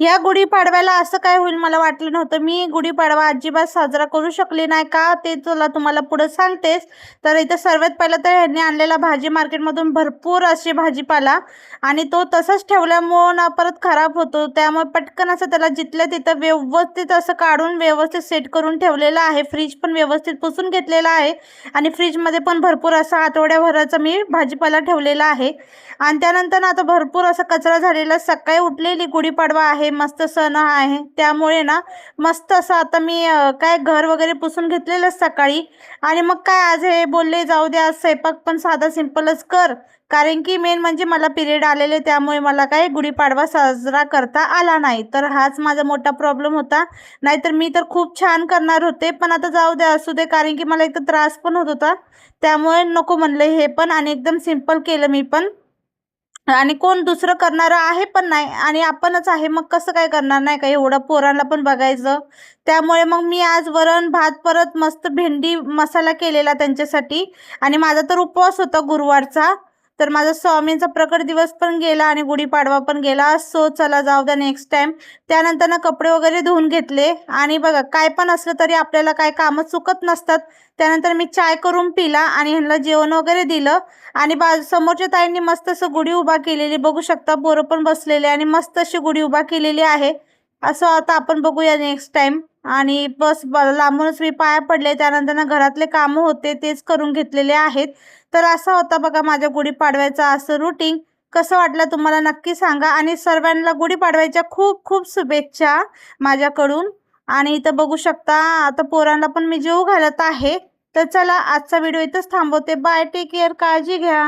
या गुढीपाडव्याला असं काय होईल मला वाटलं नव्हतं. मी गुढीपाडवा अजिबात साजरा करू शकले नाही का ते तुम्हाला पुढे सांगतेच. तर इथं सर्वात पहिलं तर ह्यांनी आणलेला भाजी मार्केटमधून भरपूर असे भाजीपाला आणि तो तसाच ठेवल्यामुळं ना परत खराब होतो. त्यामुळे पटकन असं त्याला जिथल्या तिथं व्यवस्थित असं काढून व्यवस्थित सेट करून ठेवलेलं आहे. फ्रीज पण व्यवस्थित पुसून घेतलेला आहे आणि फ्रीजमध्ये पण भरपूर असा आठवड्याभराचा मी भाजीपाला ठेवलेला आहे. आणि त्यानंतर ना आता भरपूर असा कचरा झालेला. सकाळी उठलेली गुढीपाडवा आहे, मस्त सण आहे, त्यामुळे ना मस्त असं आता मी काय घर वगैरे पुसून घेतलेलं सकाळी. आणि मग काय आज हे बोलले जाऊ दे, आज स्वयंपाक पण साधा सिंपलच कर, कारण की मेन म्हणजे मला पिरियड आलेले, त्यामुळे मला काय गुढीपाडवा साजरा करता आला नाही. तर हाच माझा मोठा प्रॉब्लेम होता. नाहीतर मी तर खूप छान करणार होते, पण आता जाऊ दे असू दे, कारण की मला एक तर त्रास पण होत होता, त्यामुळे नको म्हणलं हे पण. आणि एकदम सिंपल केलं मी पण. आणि कोण दुसरं करणारं आहे पण नाही आणि आपणच आहे, मग कसं काय करणार नाही का, एवढं पोरांना पण बघायचं. त्यामुळे मग मी आज वरण भात परत मस्त भेंडी मसाला केलेला त्यांच्यासाठी. आणि माझा तर उपवास होता गुरुवारचा, तर माझा स्वामींचा प्रकट दिवस पण गेला आणि गुढीपाडवा पण गेला. सो चला जाऊ द्या, नेक्स्ट टाईम. त्यानंतर ना कपडे वगैरे धुवून घेतले. आणि बघा काय पण असलं तरी आपल्याला काय कामं चुकत नसतात. त्यानंतर मी चाय करून पिला आणि ह्यांना जेवण वगैरे दिलं. आणि समोरच्या ताईंनी मस्त असं गुढी उभा केलेली बघू शकता, पोरं पण बसलेले आणि मस्त अशी गुढी उभा केलेली आहे. असं आता आपण बघूया नेक्स्ट टाइम. आणि बस लांबूनच मी पाया पडले. त्यानंतर ना घरातले कामं होते तेच करून घेतलेले आहेत. तर असा होता बघा माझ्या गुढीपाडव्याचा असं रुटीन. कसं वाटलं तुम्हाला नक्की सांगा आणि सर्वांना गुढीपाडव्याच्या खूप खूप शुभेच्छा माझ्याकडून. आणि इथं बघू शकता आता पोरांना पण मी जेवू घालत आहे. तर चला आजचा व्हिडिओ इथंच थांबवते. बाय, टेक केअर, काळजी घ्या.